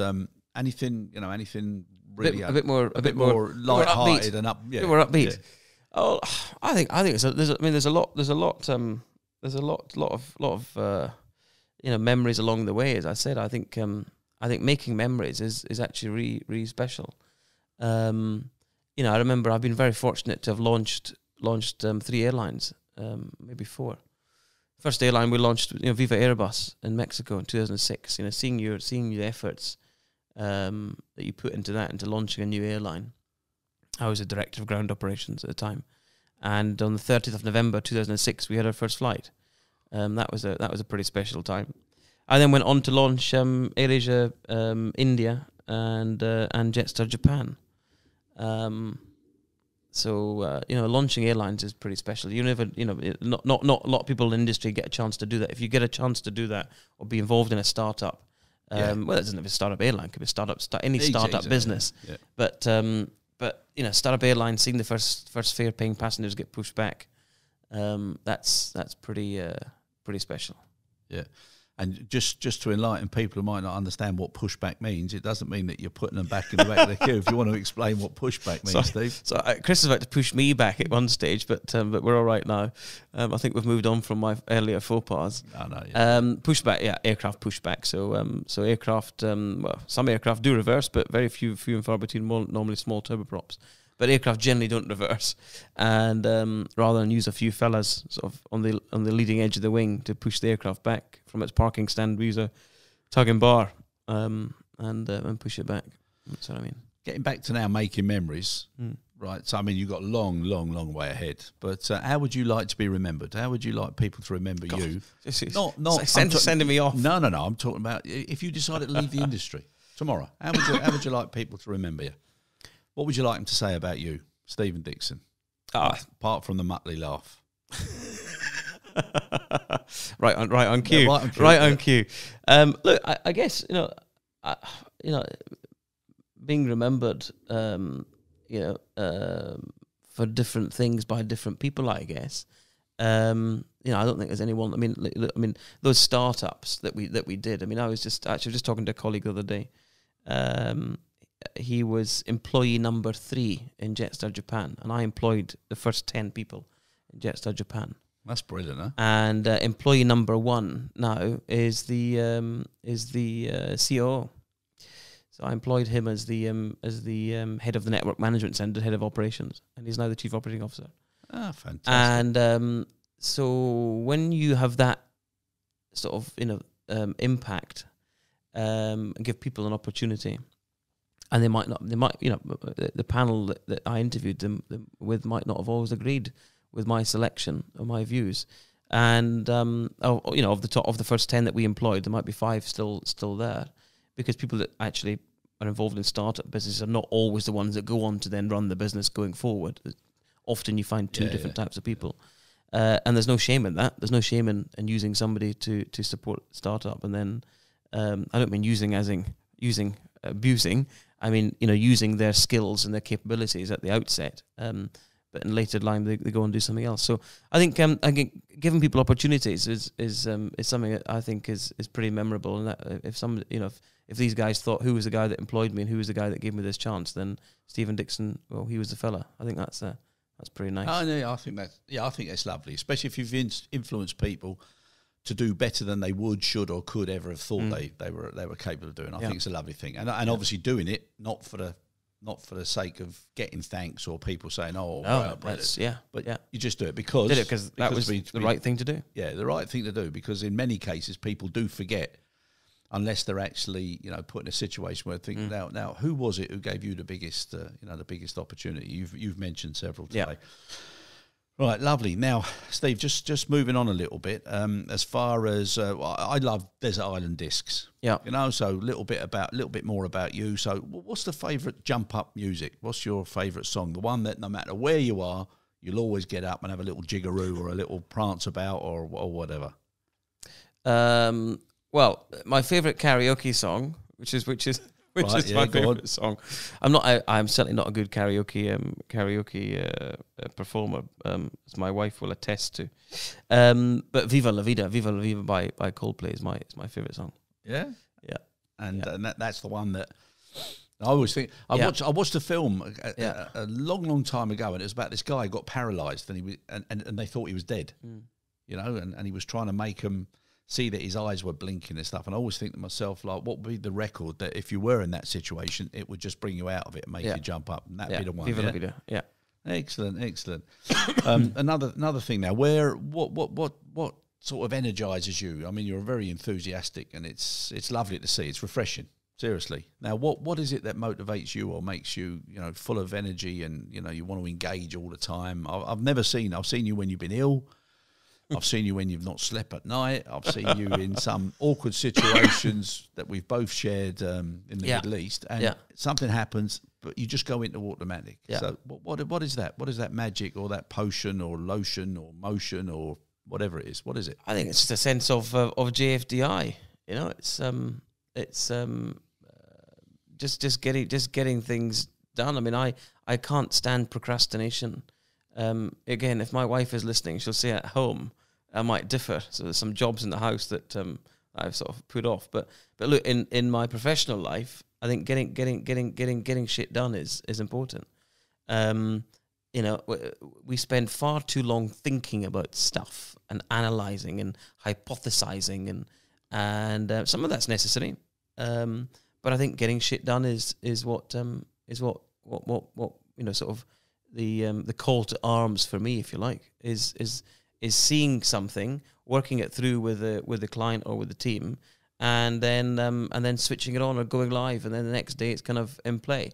anything really a bit more light-hearted and up, a bit more upbeat. Yeah. Oh, I think so. There's a lot of memories along the way. As I said, I think making memories is actually really, really special. I remember I've been very fortunate to have launched 3 airlines, maybe 4. First airline we launched, Viva Airbus in Mexico in 2006. Seeing your efforts that you put into launching a new airline. I was a director of ground operations at the time, and on the 30th of November 2006, we had our first flight. That was a pretty special time. I then went on to launch AirAsia India and Jetstar Japan. Launching airlines is pretty special. You never, not a lot of people in the industry get a chance to do that. If you get a chance to do that or be involved in a startup, well, it doesn't have a startup airline, it could be any startup business. Yeah. But startup airline, seeing the first fare paying passengers get pushed back, that's pretty special. Yeah. And just to enlighten people who might not understand what pushback means, it doesn't mean that you're putting them back in the back of the queue. If you want to explain what pushback means, Steve. So Chris is about to push me back at one stage, but we're all right now. I think we've moved on from my earlier faux pas. Pushback, aircraft pushback. So aircraft, some aircraft do reverse, but very few and far between. Normally small turboprops. But aircraft generally don't reverse, and rather than use a few fellas sort of on the leading edge of the wing to push the aircraft back from its parking stand, we use a tug and bar and push it back. That's what I mean. Getting back to now making memories, right? So I mean, you've got a long way ahead. But how would you like to be remembered? How would you like people to remember you? Not sending me off. No. I'm talking about if you decided to leave the industry tomorrow. How would you like people to remember you? What would you like them to say about you, Stephen Dickson? Apart from the Muttley laugh. Right on cue. On cue. Look, I guess being remembered, for different things by different people. I guess. I don't think there's anyone. I mean, those startups that we did. I mean, I was just talking to a colleague the other day. He was employee number 3 in Jetstar Japan, and I employed the first 10 people in Jetstar Japan. That's brilliant, huh? And employee number 1 now is the COO. So I employed him as the head of the network management center, head of operations, and he's now the chief operating officer. Ah, fantastic! And so when you have that sort of impact, and give people an opportunity. And they might, the panel that I interviewed them with might not have always agreed with my selection or my views. And of the first 10 that we employed, there might be 5 still there, because people that actually are involved in startup businesses are not always the ones that go on to then run the business going forward. Often you find two different types of people, and there's no shame in that. There's no shame in using somebody to support startup. And then I don't mean using as in abusing. I mean, using their skills and their capabilities at the outset. but in later line they go and do something else. So I think giving people opportunities is something that I think is pretty memorable. And that if some, you know, if these guys thought who was the guy that employed me and who was the guy that gave me this chance, then Stephen Dickson, well, he was the fella. I think that's pretty nice. Oh, yeah, I think that's lovely, especially if you've influenced people to do better than they would, should, or could ever have thought they were capable of doing. I think it's a lovely thing, and obviously doing it not for the sake of getting thanks or people saying, but you just do it because that was the right thing to do. Yeah, the right thing to do, because in many cases people do forget unless they're actually, you know, put in a situation where thinking now who was it who gave you the biggest the biggest opportunity? You've mentioned several today. Yeah. Right, lovely. Now, Steve, just moving on a little bit. As far as I love Desert Island Discs. Yeah, you know, so a little bit more about you. So, what's the favourite jump up music? What's your favourite song? The one that no matter where you are, you'll always get up and have a little jiggaroo or a little prance about or whatever. Well, my favourite karaoke song, which is my favourite song. I'm certainly not a good karaoke performer, as my wife will attest to. But Viva La Vida by Coldplay is my favourite song. Yeah, yeah, and that's the one that I always think. I watched a film a long time ago, and it was about this guy who got paralysed, and they thought he was dead. You know, and he was trying to make him see that his eyes were blinking and stuff. And I always think to myself, like, what would be the record that if you were in that situation, it would just bring you out of it and make you jump up, and that'd be the one. Viva La Vida. Yeah. Excellent. Another thing now, what sort of energizes you? I mean, you're very enthusiastic, and it's lovely to see. It's refreshing. Seriously. Now, what is it that motivates you or makes you, you know, full of energy and, you know, you want to engage all the time? I've seen you when you've been ill. I've seen you when you've not slept at night. I've seen you in some awkward situations that we've both shared in the Middle East, and something happens, but you just go into automatic. Yeah. So what is that? What is that magic or that potion or lotion or motion or whatever it is? What is it? I think it's just a sense of JFDI. You know, it's just getting things done. I mean, I can't stand procrastination. Again, if my wife is listening, she'll say at home I might differ. So there's some jobs in the house that I've sort of put off. But look, in my professional life, I think getting shit done is important. You know, we spend far too long thinking about stuff and analysing and hypothesizing, and some of that's necessary. But I think getting shit done is what you know, sort of the call to arms for me, if you like, is seeing something, working it through with the client or with the team, and then switching it on or going live, and then the next day it's kind of in play,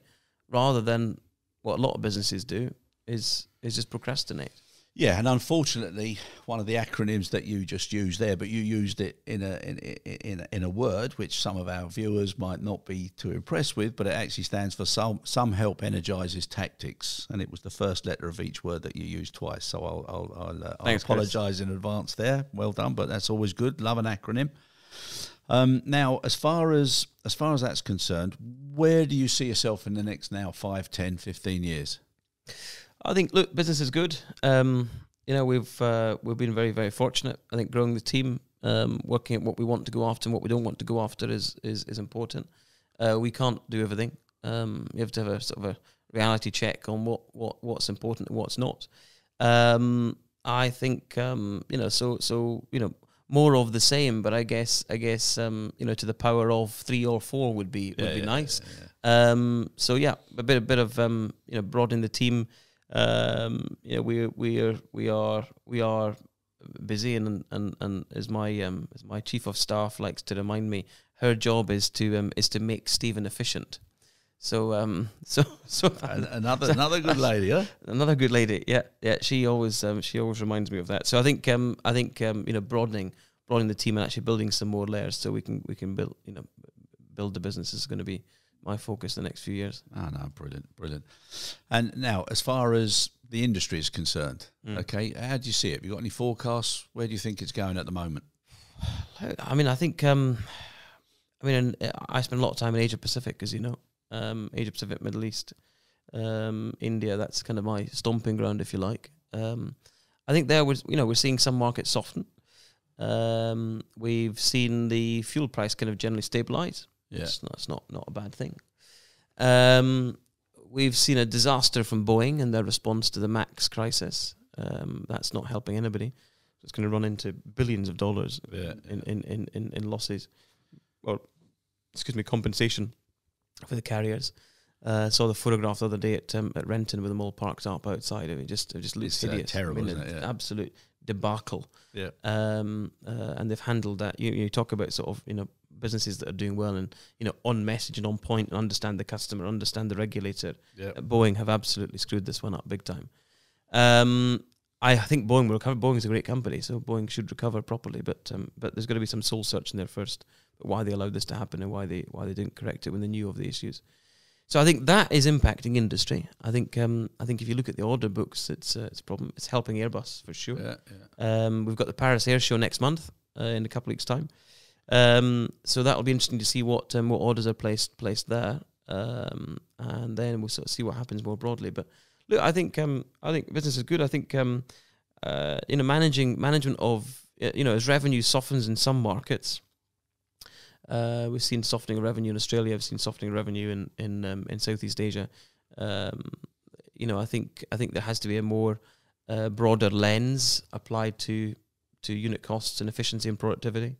rather than what a lot of businesses do is just procrastinate. Yeah, and unfortunately, one of the acronyms that you just used there, but you used it in a word which some of our viewers might not be too impressed with, but it actually stands for some help energizes tactics, and it was the first letter of each word that you used twice. So I'll apologise in advance there. Well done, but that's always good. Love an acronym. Now, as far as that's concerned, where do you see yourself in the next 5, 10, 15 years? I think, look, business is good. You know, we've been very, very fortunate. I think growing the team, working at what we want to go after and what we don't want to go after is important. We can't do everything. You have to have a sort of a reality check on what's important and what's not. I think you know, so you know, more of the same. But I guess you know, to the power of 3 or 4 would be nice. Yeah. So yeah, a bit of you know, broadening the team. You know, we are busy, and as my chief of staff likes to remind me, her job is to make Stephen efficient. So another good lady, huh? Another good lady, yeah. She always reminds me of that. So I think you know, broadening the team and actually building some more layers so we can build the business is going to be my focus the next few years. Oh, no, brilliant. And now, as far as the industry is concerned, okay, how do you see it? Have you got any forecasts? Where do you think it's going at the moment? I mean, I think, I spend a lot of time in Asia Pacific, as you know, Asia Pacific, Middle East. India, that's kind of my stomping ground, if you like. I think we're seeing some markets soften. We've seen the fuel price kind of generally stabilise. Yeah. It's not a bad thing. We've seen a disaster from Boeing and their response to the MAX crisis. That's not helping anybody. It's going to run into billions of dollars in losses, or compensation for the carriers. Saw the photograph the other day at Renton with them all parked up outside. I mean, it just looks hideous. Terrible, isn't it? Yeah. Absolute debacle. Yeah. And they've handled that. You talk about sort of businesses that are doing well and on message and on point and understand the customer, understand the regulator. Yeah. Boeing have absolutely screwed this one up big time. I think Boeing will recover. Boeing is a great company, so Boeing should recover properly. But there's got to be some soul searching there first. But why they allowed this to happen and why they didn't correct it when they knew of the issues. So I think that is impacting industry. I think if you look at the order books, it's a problem. It's helping Airbus for sure. Yeah. We've got the Paris Air Show next month in a couple of weeks' time. So that'll be interesting to see what orders are placed there, and then we'll sort of see what happens more broadly. But look, I think business is good. I think management of as revenue softens in some markets. We've seen softening of revenue in Australia. We've seen softening of revenue in Southeast Asia. I think there has to be a more broader lens applied to unit costs and efficiency and productivity.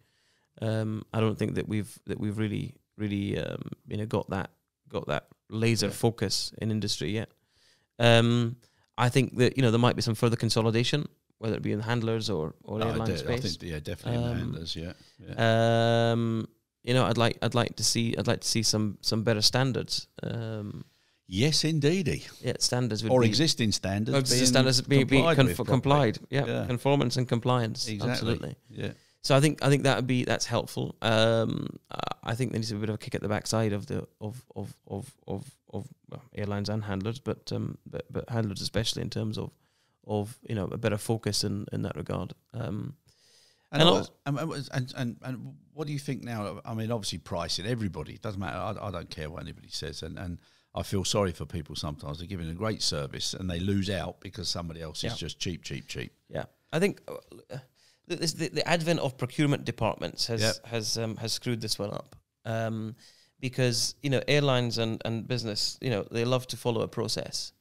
I don't think that we've really got that laser focus in industry yet. I think that there might be some further consolidation, whether it be in handlers or airline space. I think definitely in the handlers. Yeah. I'd like to see some better standards. Yes, indeedy. Yeah, standards would or be existing standards. Existing standards being complied. Yeah, yeah, conformance and compliance. Exactly. Absolutely. Yeah. So I think that's helpful. I think there needs to be a bit of a kick at the backside of airlines and handlers, but handlers especially in terms of a better focus in that regard. And what do you think now? I mean, obviously pricing. Everybody, it doesn't matter. I don't care what anybody says, and I feel sorry for people sometimes. They're giving a great service and they lose out because somebody else is just cheap. Yeah, I think. The advent of procurement departments has screwed this one up, because airlines and business they love to follow a process,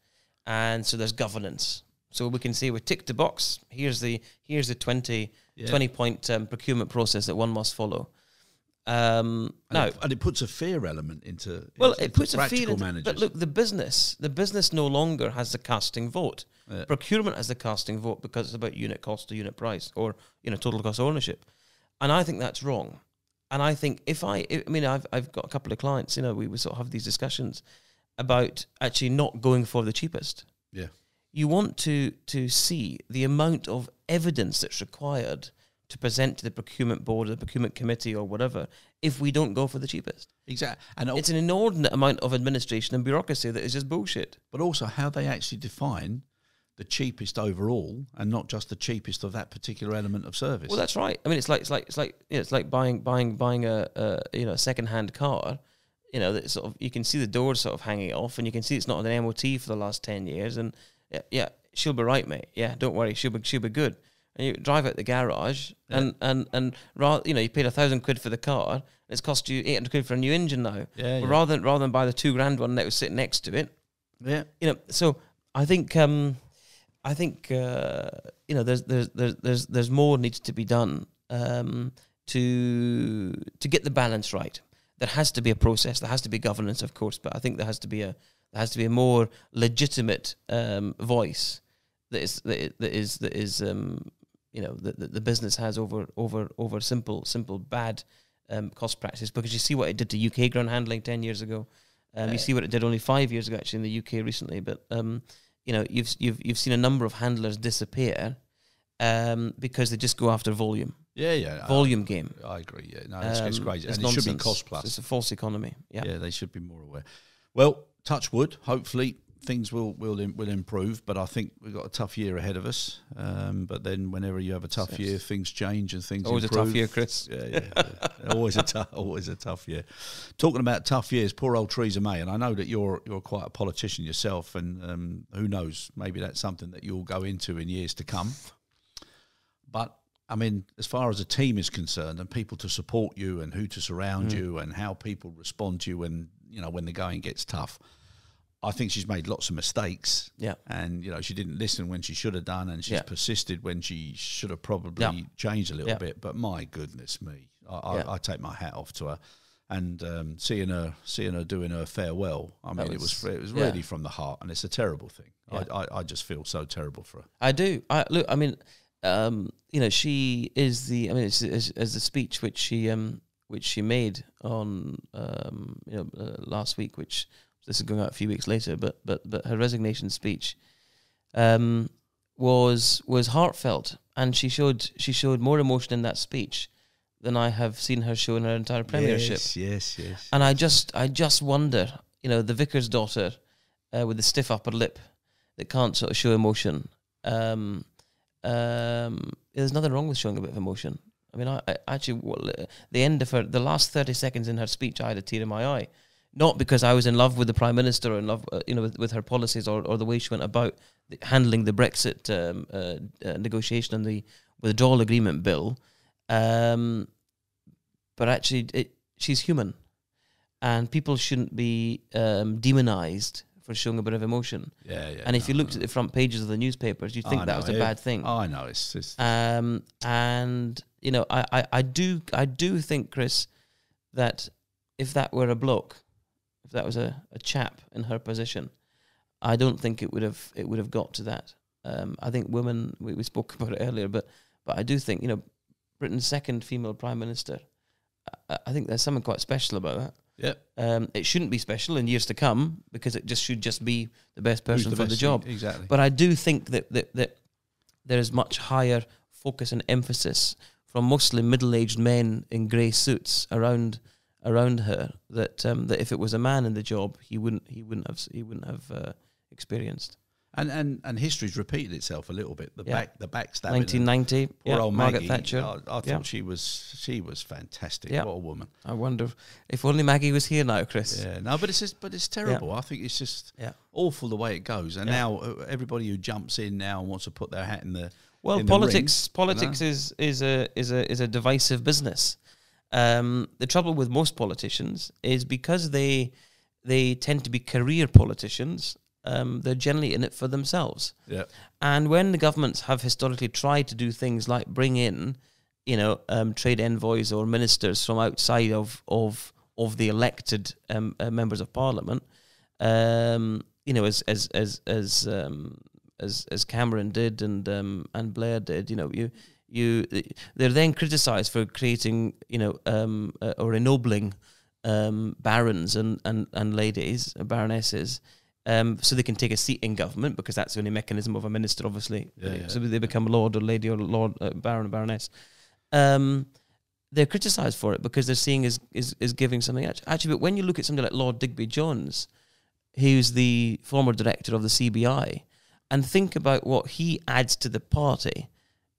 and so there's governance. So we can say we tick the box. Here's the 20 point procurement process that one must follow. And it puts a fear element into it puts a fear into managers. But look, the business no longer has the casting vote. Yeah. Procurement has the casting vote because it's about unit cost or unit price or total cost of ownership, and I think that's wrong. And I think I've got a couple of clients. We sort of have these discussions about actually not going for the cheapest. Yeah, you want to see the amount of evidence that's required to present to the procurement board or the procurement committee or whatever if we don't go for the cheapest. Exactly. And it's an inordinate amount of administration and bureaucracy that is just bullshit. But also how they actually define the cheapest overall and not just the cheapest of that particular element of service. Well, that's right. I mean, it's like buying a second-hand car. That sort of, you can see the doors sort of hanging off, and you can see it's not an MOT for the last 10 years. And yeah, she'll be right, mate. Yeah, don't worry, she'll be good. And you drive out the garage, and you paid £1,000 for the car, and it's cost you £800 for a new engine now. Yeah, well, rather than buy the £2,000 one that was sitting next to it. Yeah. So I think there's more needs to be done to get the balance right. There has to be a process. There has to be governance, of course, but I think there has to be a more legitimate voice that the business has over simple bad cost practice, because you see what it did to UK ground handling 10 years ago. You see what it did only 5 years ago actually in the UK recently, but you've seen a number of handlers disappear because they just go after volume. Volume game. I agree. Yeah, no, it's crazy, and it should be cost plus. It's a false economy. Yeah, they should be more aware. Well, touch wood. Hopefully, things will improve, but I think we've got a tough year ahead of us. But then, whenever you have a tough year, things change and things always improve. a tough year, Chris. Yeah. always a tough year. Talking about tough years, poor old Theresa May, and I know that you're quite a politician yourself, and who knows, maybe that's something that you'll go into in years to come. But I mean, as far as a team is concerned, and people to support you, and who to surround you, and how people respond to you when the going gets tough, I think she's made lots of mistakes. Yeah, and she didn't listen when she should have done, and she's persisted when she should have probably changed a little bit. But my goodness me, I take my hat off to her, and seeing her doing her farewell. I mean, it was really from the heart, and it's a terrible thing. Yeah. I just feel so terrible for her. I do. I mean. She is the. I mean, it's as the speech which she made on last week, which this is going out a few weeks later, but her resignation speech was heartfelt, and she showed more emotion in that speech than I have seen her show in her entire premiership. Yes. And I just wonder, the vicar's daughter with the stiff upper lip that can't sort of show emotion. There's nothing wrong with showing a bit of emotion. I mean, I actually, the end of the last 30 seconds in her speech, I had a tear in my eye. Not because I was in love with the Prime Minister or in love, with her policies or the way she went about handling the Brexit negotiation and the withdrawal agreement bill. But actually, she's human. And people shouldn't be demonised for showing a bit of emotion. Yeah. And if you looked at the front pages of the newspapers, you'd think that was a bad thing. I know, it's just... And I do think, Chris, that if that were a bloke, if that was a chap in her position, I don't think it would have got to that. I think women, we spoke about it earlier, but I do think, Britain's second female Prime Minister, I think there's something quite special about that. Yeah. It shouldn't be special in years to come because it should be the best person for the job. Exactly. But I do think that there is much higher focus and emphasis from mostly middle-aged men in grey suits around her that if it was a man in the job, he wouldn't have experienced. And history's repeated itself a little bit. The backstabbing. 1990. Poor old Margaret Maggie, Thatcher. I thought she was fantastic. Yeah. What a woman. I wonder if only Maggie was here now, Chris. Yeah, no, but it's terrible. I think it's just awful the way it goes. And now everybody who jumps in now and wants to put their hat in the politics ring, is a divisive business. The trouble with most politicians is because they tend to be career politicians. They're generally in it for themselves. Yeah. And when the governments have historically tried to do things like bring in, trade envoys or ministers from outside of the elected members of Parliament, as Cameron did and Blair did, they're then criticised for creating, or ennobling barons and ladies, baronesses. So they can take a seat in government because that's the only mechanism of a minister, obviously. So they become lord or lady or lord, baron or baroness. They're criticised for it because they're seeing as giving something. Actually, but when you look at somebody like Lord Digby Jones, who's the former director of the CBI, and think about what he adds to the party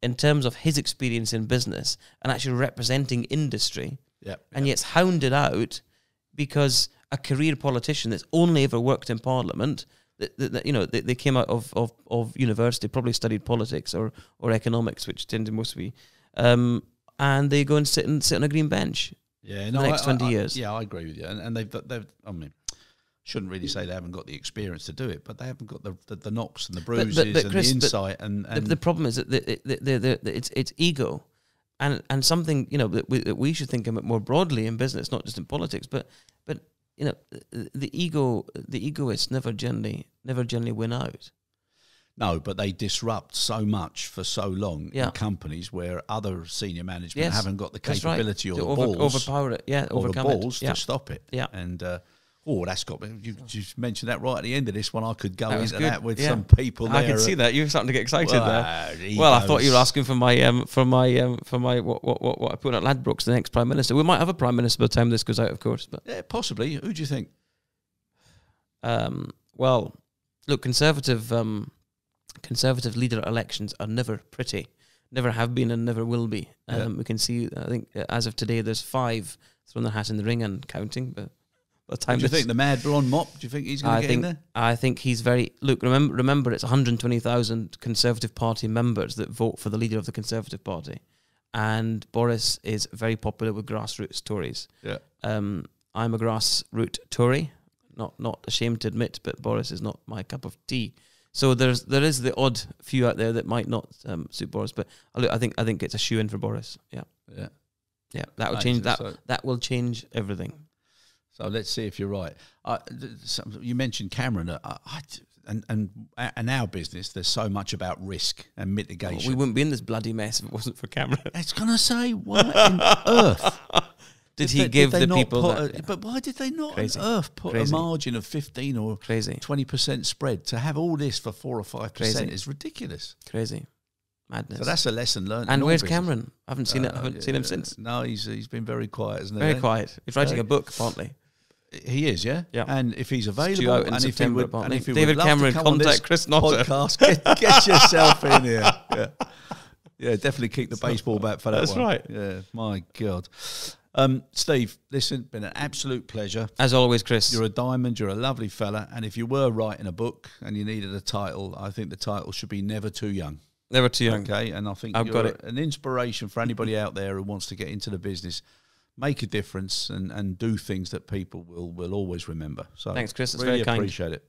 in terms of his experience in business and actually representing industry, and yet hounded out because a career politician that's only ever worked in Parliament, they came out of university, probably studied politics or economics, which tend to mostly be, and they go and sit on a green bench. Yeah, for the next 20 years. Yeah, I agree with you. And they've. I mean, shouldn't really say they haven't got the experience to do it, but they haven't got the knocks and the bruises and Chris, the insight. And the problem is that it's ego. And something that we should think about more broadly in business, not just in politics, but the egoists never generally win out. No, but they disrupt so much for so long in companies where other senior management haven't got the capability or the balls, overpower it, overcome or the balls it. to stop it. Yeah, and that's got. You mentioned that right at the end of this one. I could go into good. That with some people. I can see that you're starting to get excited there. Well, I thought you were asking for my what I put at Ladbrokes, the next Prime Minister. We might have a Prime Minister by the time this goes out, of course. But possibly. Who do you think? Well, look, conservative leader elections are never pretty, never have been, and never will be. We can see, I think, as of today, there's 5 thrown their hat in the ring and counting. But by the time, do you think the mad blonde mop? Do you think he's going to get in there? I think he's very. Look, remember, it's 120,000 Conservative Party members that vote for the leader of the Conservative Party, and Boris is very popular with grassroots Tories. Yeah. I'm a grassroots Tory, not ashamed to admit, but Boris is not my cup of tea. So there is the odd few out there that might not suit Boris, but I think it's a shoe in for Boris. Yeah. That will change that will change everything. So let's see if you're right. You mentioned Cameron, and our business. There's so much about risk and mitigation. We wouldn't be in this bloody mess if it wasn't for Cameron. It's gonna say what on earth. Did he give the people but why did they not Crazy. on earth put a margin of 15 or 20% spread? To have all this for 4 or 5% is ridiculous. Crazy. Madness. So that's a lesson learned. And where's Cameron? I haven't seen seen him since. No, he's been very quiet, isn't he? Very quiet. He's writing a book, apparently. He is, yeah? Yeah. And if he's available, Due out in and September, if he David would love Cameron, to come on this contact Chris Notter. podcast, get yourself in here. Yeah, definitely keep the baseball bat for that That's one. right. Yeah, my God. Steve, listen, been an absolute pleasure. As always, Chris. You're a diamond, you're a lovely fella, and if you were writing a book and you needed a title, I think the title should be Never Too Young. Never Too Young. Okay, and I think I've got you're it. an inspiration for anybody out there who wants to get into the business, make a difference, and do things that people will always remember. So thanks, Chris. It's really very kind. Appreciate it.